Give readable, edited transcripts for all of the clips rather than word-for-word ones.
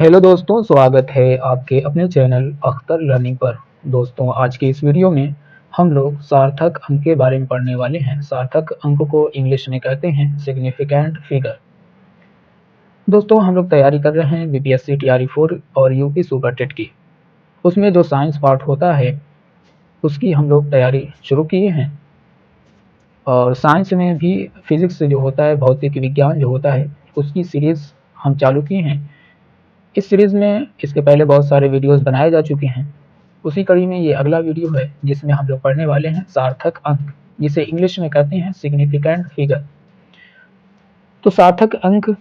Hello दोस्तों, स्वागत है आपके अपने चैनल अख्तर लर्निंग पर। दोस्तों, आज के इस वीडियो में हम लोग सार्थक अंक के बारे में पढ़ने वाले हैं। सार्थक अंक को इंग्लिश में कहते हैं सिग्निफिकेंट फिगर। दोस्तों, हम लोग तैयारी कर रहे हैं बीपीएससी टीआरई 4 और यूपी सुपर टेट की। उसमें जो साइंस पार्ट होता है उसकी हम लोग तैयारी शुरू किए हैं। और साइंस में भी फिजिक्स जो होता है, भौतिक विज्ञान जो होता है, उसकी सीरीज़ हम चालू किए हैं। इस सीरीज़ में इसके पहले बहुत सारे वीडियोस बनाए जा चुके हैं। उसी कड़ी में ये अगला वीडियो है जिसमें हम लोग पढ़ने वाले हैं सार्थक अंक, जिसे इंग्लिश में कहते हैं सिग्निफिकेंट फिगर। तो सार्थक अंक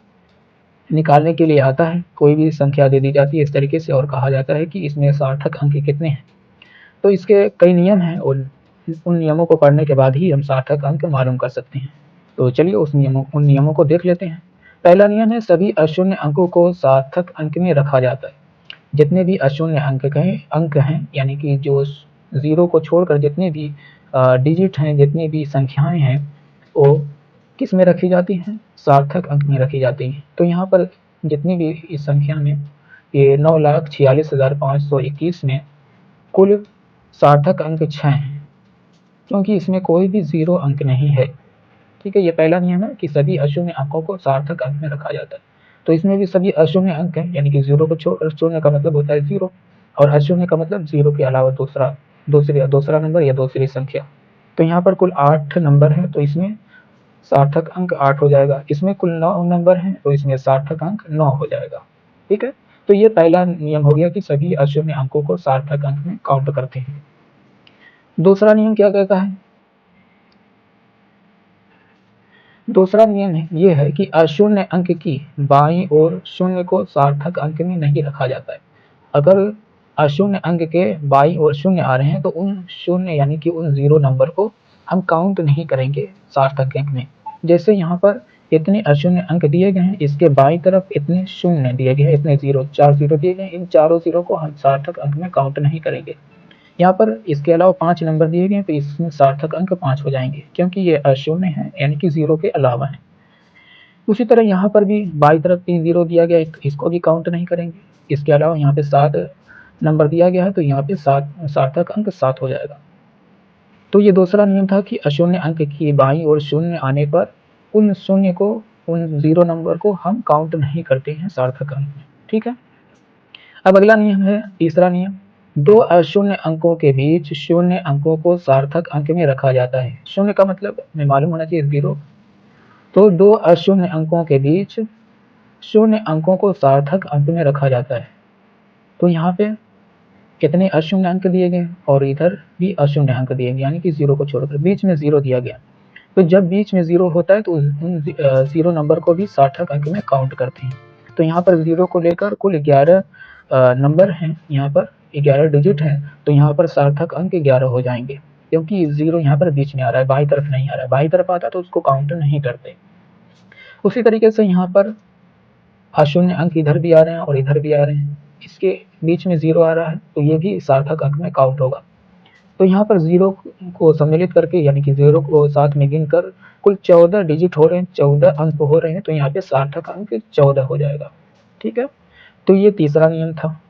निकालने के लिए आता है, कोई भी संख्या दे दी जाती है इस तरीके से और कहा जाता है कि इसमें सार्थक अंक कितने हैं। तो इसके कई नियम हैं और उन नियमों को पढ़ने के बाद ही हम सार्थक अंक मालूम कर सकते हैं। तो चलिए उन नियमों को देख लेते हैं। पहला नियम है, सभी अशून्य अंकों को सार्थक अंक में रखा जाता है। जितने भी अशून्य अंक हैं यानी कि जो ज़ीरो को छोड़कर जितने भी डिजिट हैं, जितनी भी संख्याएं हैं, वो किस में रखी जाती हैं? सार्थक अंक में रखी जाती हैं। तो यहाँ पर जितनी भी इस संख्या में ये 9,46,521 में कुल सार्थक अंक 6 हैं, क्योंकि इसमें कोई भी ज़ीरो अंक नहीं है। ठीक है, ये पहला नियम है कि सभी अशून्य अंकों को सार्थक अंक में रखा जाता है। तो इसमें भी सभी अशून्य अंक हैं, यानी कि ज़ीरो को छोड़, शून्य का मतलब होता है ज़ीरो और अशून्य का मतलब ज़ीरो के अलावा दूसरा नंबर या दूसरी संख्या। तो यहाँ पर कुल 8 नंबर हैं, तो इसमें सार्थक अंक 8 हो जाएगा। इसमें कुल 9 नंबर हैं, तो इसमें सार्थक अंक 9 हो जाएगा। ठीक है, तो ये पहला नियम हो गया कि सभी अशून्य अंकों को सार्थक अंक में काउंट करते हैं। दूसरा नियम क्या कहता है? दूसरा नियम ये है कि अशून्य अंक की बाईं ओर शून्य को सार्थक अंक में नहीं रखा जाता है। अगर अशून्य अंक के बाईं ओर शून्य आ रहे हैं तो उन शून्य यानी कि उन ज़ीरो नंबर को हम काउंट नहीं करेंगे सार्थक अंक में। जैसे यहाँ पर इतने अशून्य अंक दिए गए हैं, इसके बाईं तरफ इतने शून्य दिए गए हैं, इतने ज़ीरो, 4 ज़ीरो दिए गए हैं, इन चारों ज़ीरो को हम सार्थक अंक में काउंट नहीं करेंगे। यहाँ पर इसके अलावा 5 नंबर दिए गए हैं, तो इसमें सार्थक अंक 5 हो जाएंगे, क्योंकि ये अशून्य है यानी कि ज़ीरो के अलावा है। उसी तरह यहाँ पर भी बाईं तरफ 3 ज़ीरो दिया गया है, इसको भी काउंट नहीं करेंगे। इसके अलावा यहाँ पे 7 नंबर दिया गया है, तो यहाँ पे सार्थक अंक 7 हो जाएगा। तो ये दूसरा नियम था कि अशून्य अंक की बाईं ओर शून्य आने पर उन शून्य को, उन ज़ीरो नंबर को हम काउंट नहीं करते हैं सार्थक अंक में। ठीक है, अब अगला नियम है, तीसरा नियम, दो अशून्य अंकों के बीच शून्य अंकों को सार्थक अंक में रखा जाता है। शून्य का मतलब हमें मालूम होना चाहिए ज़ीरो। तो दो अशून्य अंकों के बीच शून्य अंकों को सार्थक अंक में रखा जाता है। तो यहाँ पे कितने अशून्य अंक दिए गए और इधर भी अशून्य अंक दिए गए, यानी कि ज़ीरो को छोड़कर बीच में ज़ीरो दिया गया। तो जब बीच में ज़ीरो होता है तो उन ज़ीरो नंबर को भी सार्थक अंक में काउंट करते हैं। तो यहाँ पर ज़ीरो को लेकर कुल 11 नंबर हैं, यहाँ पर 11 डिजिट हैं, तो यहाँ पर सार्थक अंक 11 हो जाएंगे, क्योंकि ज़ीरो यहाँ पर बीच में आ रहा है, बाईं तरफ नहीं आ रहा है। बाईं तरफ आता तो उसको काउंट नहीं करते। उसी तरीके से यहाँ पर अशून्य अंक इधर भी आ रहे हैं और इधर भी आ रहे हैं, इसके बीच में ज़ीरो आ रहा है, तो ये भी सार्थक अंक में काउंट होगा। तो यहाँ पर ज़ीरो को सम्मिलित करके, यानी कि ज़ीरो को साथ में गिनकर कुल 14 डिजिट हो रहे हैं, 14 अंक हो रहे हैं, तो यहाँ पे सार्थक अंक 14 हो जाएगा। ठीक है, तो ये तीसरा नियम था।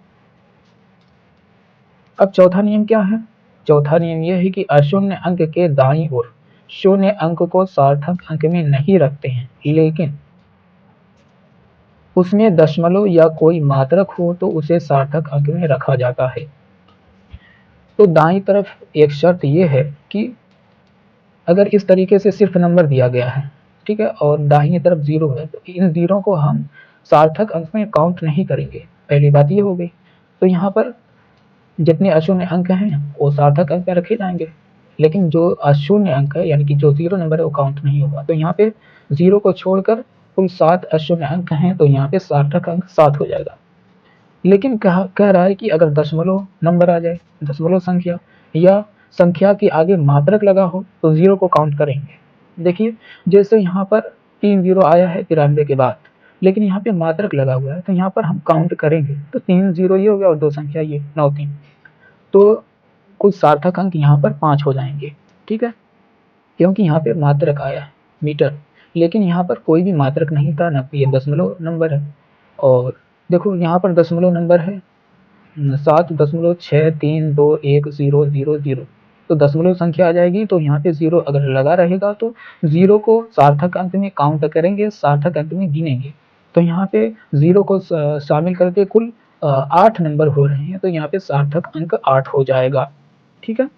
अब चौथा नियम क्या है? चौथा नियम यह है कि अशून्य अंक के दाईं ओर शून्य अंक को सार्थक अंक में नहीं रखते हैं, लेकिन उसमें दशमलव या कोई मात्रक हो तो उसे सार्थक अंक में रखा जाता है। तो दाईं तरफ एक शर्त यह है कि अगर इस तरीके से सिर्फ नंबर दिया गया है, ठीक है, और दाहिनी तरफ ज़ीरो है, तो इन ज़ीरो को हम सार्थक अंक में काउंट नहीं करेंगे। पहली बात ये हो गई। तो यहाँ पर जितने अशून्य अंक हैं वो सार्थक अंक में रखे जाएंगे, लेकिन जो अशून्य अंक है यानी कि जो ज़ीरो नंबर है वो काउंट नहीं होगा। तो यहाँ पे ज़ीरो को छोड़कर कुल 7 अशून्य अंक हैं, तो यहाँ पे सार्थक अंक 7 हो जाएगा। लेकिन कह रहा है कि अगर दशमलव नंबर आ जाए, दशमलव संख्या या संख्या के आगे मात्रक लगा हो तो ज़ीरो को काउंट करेंगे। देखिए, जैसे यहाँ पर 3 ज़ीरो आया है 93 के बाद, लेकिन यहाँ पे मात्रक लगा हुआ है, तो यहाँ पर हम काउंट करेंगे। तो 3 ज़ीरो ये हो गया और 2 संख्या ये 9 3, तो कुल सार्थक अंक यहाँ पर 5 हो जाएंगे। ठीक है, क्योंकि यहाँ पे मात्रक आया है मीटर, लेकिन यहाँ पर कोई भी मात्रक नहीं था, ना ये दशमलव नंबर है और देखो यहाँ पर दशमलव नंबर है 7.63210000। तो दशमलव संख्या आ जाएगी, तो यहाँ पे 0 अगर लगा रहेगा तो 0 को सार्थक अंक में काउंट करेंगे, सार्थक अंक में गिनेंगे। तो यहाँ पे 0 को शामिल करके कुल 8 नंबर हो रहे हैं, तो यहाँ पे सार्थक अंक 8 हो जाएगा। ठीक है,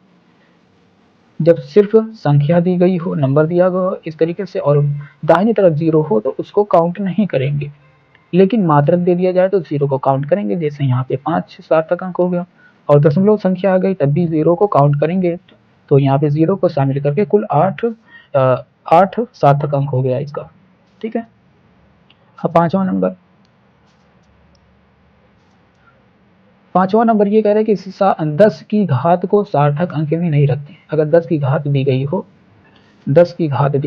जब सिर्फ संख्या दी गई हो, नंबर दिया गया हो इस तरीके से, और दाहिनी तरफ 0 हो तो उसको काउंट नहीं करेंगे, लेकिन मात्रक दे दिया जाए तो 0 को काउंट करेंगे। जैसे यहाँ पे 5 सार्थक अंक हो गया, और दशमलव संख्या आ गई तब भी 0 को काउंट करेंगे, तो यहाँ पे 0 को शामिल करके कुल 8 सार्थक अंक हो गया इसका। ठीक है, अब पांचवा नंबर ये कह रहे हैं कि 10 की घात को सार्थक अंक में नहीं रखते। अगर 10 की घात दी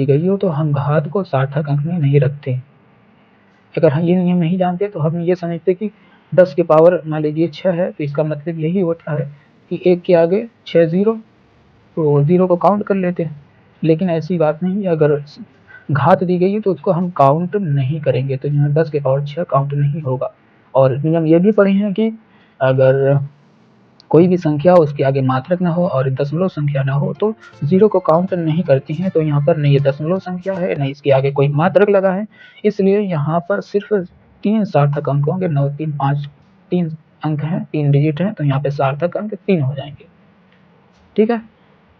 गई हो तो हम घात को सार्थक अंक में नहीं रखते। अगर हम ये नियम नहीं जानते तो हम ये समझते कि 10 के पावर मान लीजिए 6 है, तो इसका मतलब यही होता है कि 1 के आगे 6 0, तो 0 को काउंट कर लेते हैं। लेकिन ऐसी बात नहीं है, अगर घात दी गई है तो उसको हम काउंट नहीं करेंगे, तो यहाँ 10 के पावर 6 काउंट नहीं होगा। और नियम ये भी पढ़े हैं कि अगर कोई भी संख्या उसके आगे मात्रक ना हो और दशमलव संख्या ना हो तो 0 को काउंट नहीं करती हैं। तो यहाँ पर न ये दशमलव संख्या है, न इसके आगे कोई मात्रक लगा है, इसलिए यहाँ पर सिर्फ 3 सार्थक अंक होंगे। 9 3 5 3 अंक हैं, 3 डिजिट हैं, तो यहाँ पे सार्थक अंक 3 हो जाएंगे। ठीक है,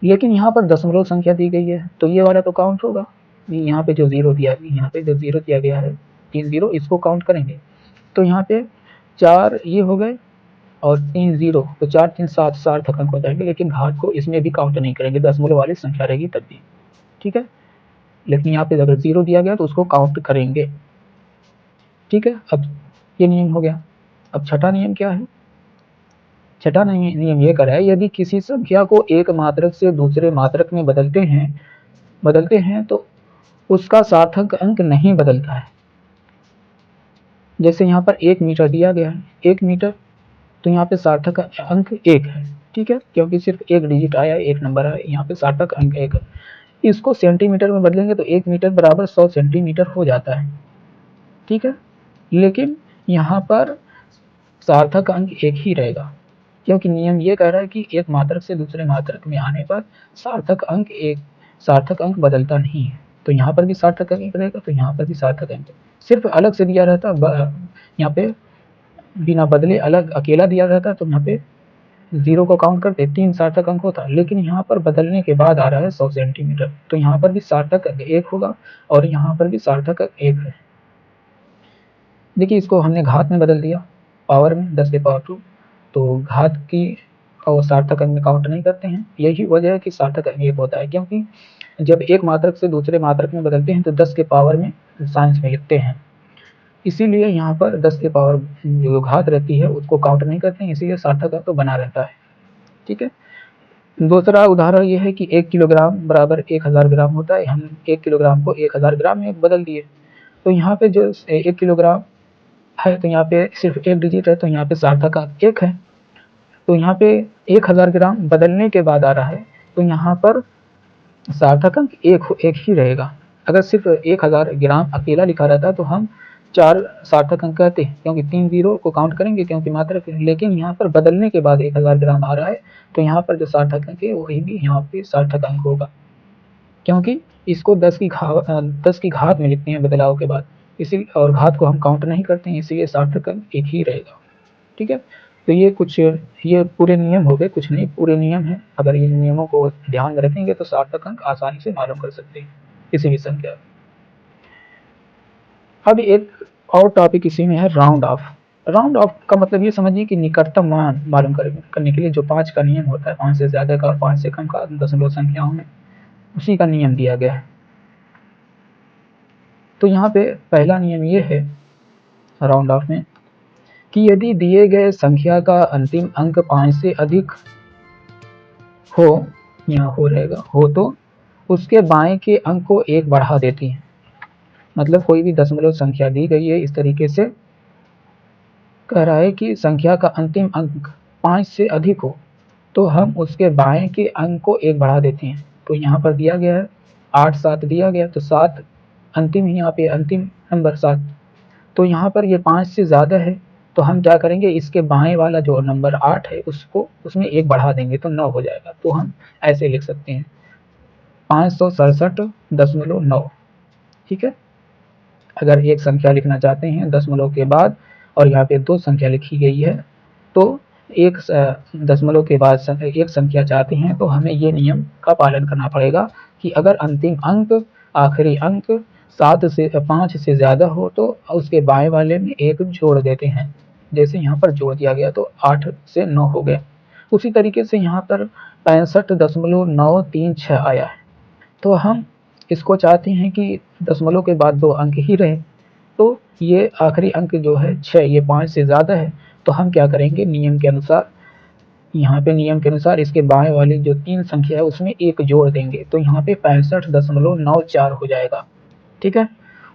लेकिन यहाँ पर दशमलव संख्या दी गई है तो ये वाला तो काउंट होगा। यहाँ पे जो 0 दिया गया है 3 0, इसको काउंट करेंगे, तो यहाँ पे 4 ये हो गए और 3 0, तो 4 3 7 सार्थक अंक हो जाएंगे। लेकिन घात को इसमें भी काउंट नहीं करेंगे, दशमलव वाली संख्या रहेगी तब भी। ठीक है, लेकिन यहाँ पे अगर 0 दिया गया तो उसको काउंट करेंगे। ठीक है, अब ये नियम हो गया। अब छठा नियम क्या है? छठा नियम ये कर रहा है, यदि किसी संख्या को एक मात्रक से दूसरे मात्रक में बदलते हैं तो उसका सार्थक अंक नहीं बदलता है। जैसे यहाँ पर 1 मीटर दिया गया है, 1 मीटर, तो यहाँ पे सार्थक अंक 1 है। ठीक है, क्योंकि सिर्फ एक डिजिट आया, एक नंबर आया, यहाँ पे सार्थक अंक 1 है। इसको सेंटीमीटर में बदलेंगे तो 1 मीटर बराबर 100 सेंटीमीटर हो जाता है। ठीक है, लेकिन यहाँ पर सार्थक अंक 1 ही रहेगा, क्योंकि नियम ये कह रहा है कि एक मात्रक से दूसरे मात्रक में आने पर सार्थक अंक बदलता नहीं है। तो यहाँ पर भी सार्थक अंक रहेगा, तो यहाँ पर भी सार्थक अंक, सिर्फ अलग से दिया रहता, यहाँ पे बिना बदले अलग अकेला दिया रहता, तो यहाँ पे 0 को काउंट करते 3 सार्थक अंक होता। लेकिन यहाँ पर बदलने के बाद आ रहा है 100 सेंटीमीटर, तो यहाँ पर भी सार्थक अंक 1 होगा और यहाँ पर भी सार्थक अंक 1 है। देखिए, इसको हमने घात में बदल दिया, पावर में 10 के पावर 2, तो घात की और सार्थक अंक में काउंट नहीं करते हैं। यही वजह है कि सार्थक अंक 1 होता है, क्योंकि जब एक मात्रक से दूसरे मात्रक में बदलते हैं तो 10 के पावर में साइंस में लिखते हैं, इसीलिए यहाँ पर 10 के पावर जो घात रहती है उसको काउंट नहीं करते हैं, इसीलिए सार्थक अंक तो बना रहता है। ठीक है, दूसरा उदाहरण ये है कि 1 किलोग्राम बराबर 1000 ग्राम होता है। हम 1 किलोग्राम को 1000 ग्राम में बदल दिए, तो यहाँ पे जो 1 किलोग्राम है तो यहाँ पे सिर्फ एक डिजिट है, तो यहाँ पे सार्थक अंक 1 है। तो यहाँ पे 1000 ग्राम बदलने के बाद आ रहा है, तो यहाँ पर सार्थक अंक 1 ही रहेगा। अगर सिर्फ 1000 ग्राम अकेला लिखा रहता तो हम 4 सार्थक अंक कहते, क्योंकि 3 0 को काउंट करेंगे क्योंकि मात्रक है। लेकिन यहाँ पर बदलने के बाद 1000 ग्राम आ रहा है, तो यहाँ पर जो सार्थक अंक है वही भी यहाँ पे सार्थक अंक होगा, क्योंकि इसको 10 की घात में लिखते हैं बदलाव के बाद, इसी और घात को हम काउंट नहीं करते हैं, इसलिए सार्थक अंक 1 ही रहेगा। ठीक है, तो ये पूरे नियम हो गए, कुछ नहीं पूरे नियम है। अगर इन नियमों को ध्यान में रखेंगे तो सार्थक अंक आसानी से मालूम कर सकते हैं किसी भी संख्या। अब एक और टॉपिक इसी में है, राउंड ऑफ। राउंड ऑफ का मतलब ये समझिए कि निकटतम मान मालूम करने के लिए जो 5 का नियम होता है, 5 से ज़्यादा का और 5 से कम का दशमलव संख्याओं में, उसी का नियम दिया गया है। तो यहाँ पे पहला नियम ये है राउंड ऑफ में कि यदि दिए गए संख्या का अंतिम अंक 5 से अधिक हो, यहाँ हो रहेगा, हो तो उसके बाएं के अंक को 1 बढ़ा देती है। मतलब कोई भी दशमलव संख्या दी गई है, इस तरीके से कह रहा है कि संख्या का अंतिम अंक 5 से अधिक हो तो हम उसके बाएं के अंक को 1 बढ़ा देते हैं। तो यहाँ पर दिया गया है 8 7 दिया गया, तो 7 अंतिम ही, यहाँ पे अंतिम नंबर 7, तो यहाँ पर ये 5 से ज़्यादा है तो हम क्या करेंगे, इसके बाएं वाला जो नंबर 8 है उसको उसमें 1 बढ़ा देंगे तो 9 हो जाएगा। तो हम ऐसे लिख सकते हैं 567.9। ठीक है, अगर एक संख्या लिखना चाहते हैं दशमलव के बाद और यहाँ पे 2 संख्या लिखी गई है तो एक दशमलव के बाद एक संख्या चाहते हैं तो हमें ये नियम का पालन करना पड़ेगा कि अगर अंतिम अंक आखिरी अंक 5 से ज़्यादा हो तो उसके बाएं वाले में 1 जोड़ देते हैं। जैसे यहाँ पर जोड़ दिया गया तो 8 से 9 हो गया। उसी तरीके से यहाँ पर 65.936 आया है, तो हम इसको चाहते हैं कि दशमलव के बाद 2 अंक ही रहे, तो ये आखिरी अंक जो है 6 ये 5 से ज़्यादा है, तो हम क्या करेंगे नियम के अनुसार, यहाँ पे नियम के अनुसार इसके बाएं वाली जो 3 संख्या है उसमें 1 जोड़ देंगे तो यहाँ पे 65.94 हो जाएगा। ठीक है,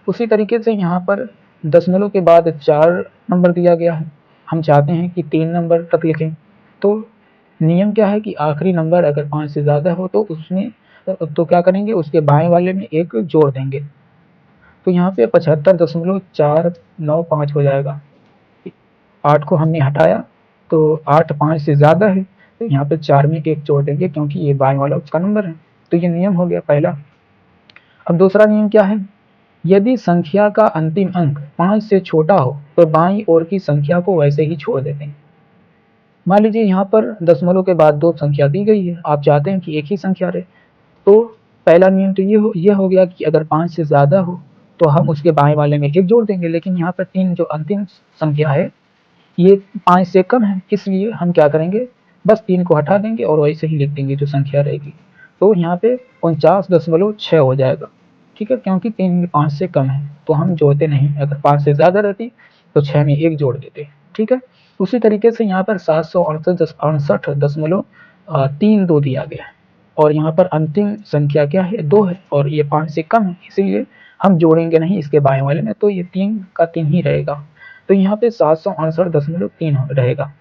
उसी तरीके से यहाँ पर दशमलव के बाद 4 नंबर दिया गया है, हम चाहते हैं कि 3 नंबर तक लिखें, तो नियम क्या है कि आखिरी नंबर अगर 5 से ज़्यादा हो तो उसमें तो क्या करेंगे उसके बाएं वाले में 1 जोड़ देंगे, तो यहाँ पे 75.495 हो जाएगा। 8 को हमने हटाया तो 8 5 से ज़्यादा है तो यहाँ पे 4 में 1 जोड़ देंगे क्योंकि ये बाएं वाला उसका नंबर है। तो ये नियम हो गया पहला। अब दूसरा नियम क्या है, यदि संख्या का अंतिम अंक 5 से छोटा हो तो बाईं ओर की संख्या को वैसे ही छोड़ देते हैं। मान लीजिए यहाँ पर दशमलव के बाद 2 संख्या दी गई है, आप चाहते हैं कि एक ही संख्या रहे, तो पहला नियम तो ये हो गया कि अगर 5 से ज़्यादा हो तो हम उसके बाएं वाले में 1 जोड़ देंगे, लेकिन यहाँ पर 3 जो अंतिम संख्या है ये 5 से कम है, इसलिए हम क्या करेंगे बस 3 को हटा देंगे और वैसे ही लिख देंगे जो संख्या रहेगी, तो यहाँ पे 49.6 हो जाएगा। ठीक है, क्योंकि 3 5 से कम है तो हम जोड़ते नहीं, अगर 5 से ज़्यादा रहती तो 6 में 1 जोड़ देते। ठीक है, उसी तरीके से यहाँ पर 768.32 दिया गया है और यहाँ पर अंतिम संख्या क्या है 2 है और ये 5 से कम है, इसीलिए हम जोड़ेंगे नहीं इसके बाएं वाले में, तो ये 3 का 3 ही रहेगा, तो यहाँ पे 768.3 रहेगा।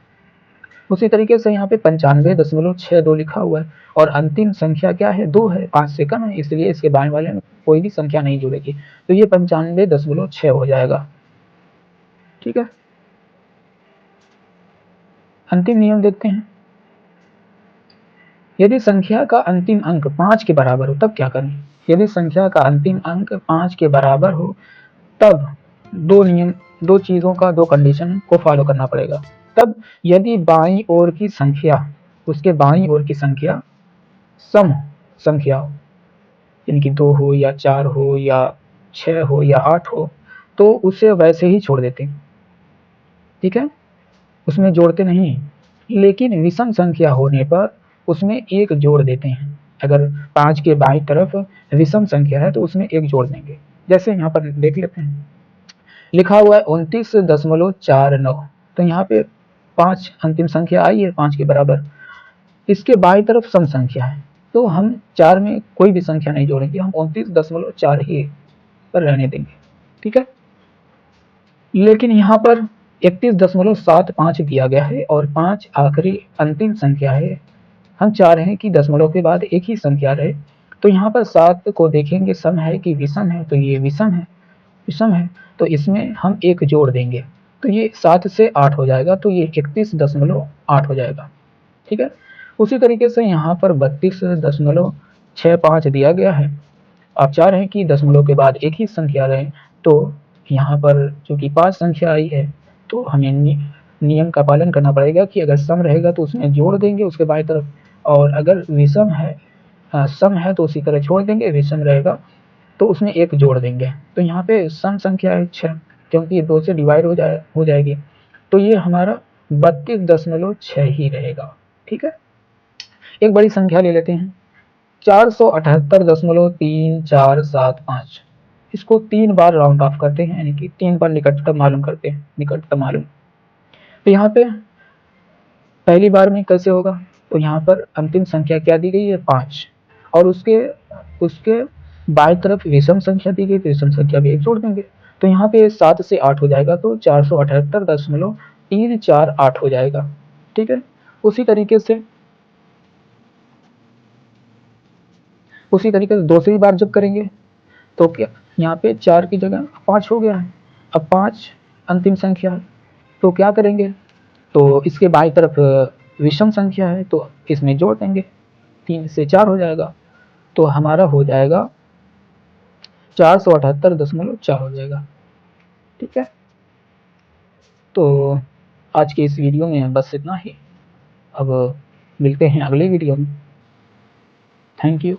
उसी तरीके से यहाँ पे 95.62 लिखा हुआ है और अंतिम संख्या क्या है 2 है, 5 से कम है, इसलिए इसके बाएं वाले में कोई भी संख्या नहीं जुड़ेगी, तो ये 95.6 हो जाएगा। ठीक है, अंतिम नियम देखते हैं, यदि संख्या का अंतिम अंक 5 के बराबर हो तब क्या करें। यदि संख्या का अंतिम अंक 5 के बराबर हो तब दो चीज़ों का 2 कंडीशन को फॉलो करना पड़ेगा। तब यदि बाईं ओर की संख्या उसके बाईं ओर की संख्या सम संख्या हो, यानी कि 2 हो या 4 हो या 6 हो या 8 हो, तो उसे वैसे ही छोड़ देते हैं। ठीक है, उसमें जोड़ते नहीं, लेकिन विषम संख्या होने पर उसमें 1 जोड़ देते हैं। अगर 5 के बाईं तरफ विषम संख्या है तो उसमें 1 जोड़ देंगे, जैसे यहाँ पर देख लेते हैं, लिखा हुआ है 29.49, तो यहाँ पे 5 अंतिम संख्या आई है 5 के बराबर, इसके बाईं तरफ सम संख्या है तो हम 4 में कोई भी संख्या नहीं जोड़ेंगे, हम 29.4 ही पर रहने देंगे। ठीक है, लेकिन यहाँ पर 31.75 दिया गया है और 5 आखिरी अंतिम संख्या है, हम चाह रहे हैं कि दशमलव के बाद एक ही संख्या रहे, तो यहाँ पर 7 को देखेंगे सम है कि विषम है, तो ये विषम है तो इसमें हम 1 जोड़ देंगे, तो ये 7 से 8 हो जाएगा, तो ये 31.8 हो जाएगा। ठीक है, उसी तरीके से यहाँ पर 32.65 दिया गया है, आप चाह रहे हैं कि दशमलव के बाद एक ही संख्या रहे, तो यहाँ पर चूंकि 5 संख्या आई है तो हमें नियम का पालन करना पड़ेगा कि अगर सम रहेगा तो उसमें जोड़ देंगे उसके बाईं तरफ, और अगर विषम है सम है तो उसी तरह छोड़ देंगे, विषम रहेगा तो उसमें 1 जोड़ देंगे, तो यहाँ पे सम संख्या है 6, क्योंकि ये 2 से डिवाइड हो जाएगी, तो ये हमारा 32.6 ही रहेगा। ठीक है, एक बड़ी संख्या ले लेते हैं 478.3475, इसको 3 बार राउंड ऑफ करते हैं, यानी कि 3 बार निकटतम मालूम करते हैं, निकटतम मालूम। तो यहाँ पे पहली बार में कैसे होगा, तो यहाँ पर अंतिम संख्या क्या दी गई है 5 और उसके बाएं तरफ विषम संख्या दी गई, तो विषम संख्या भी 1 जोड़ देंगे, तो यहाँ पे 7 से 8 हो जाएगा, तो 478.348 हो जाएगा। ठीक है, उसी तरीके से दूसरी बार जब करेंगे तो क्या यहाँ पे 4 की जगह 5 हो गया है, अब 5 अंतिम संख्या है तो क्या करेंगे, तो इसके बाईं तरफ विषम संख्या है तो इसमें जोड़ देंगे, 3 से 4 हो जाएगा, तो हमारा हो जाएगा 478.4 हो जाएगा। ठीक है, तो आज के इस वीडियो में बस इतना ही। अब मिलते हैं अगले वीडियो में। Thank you.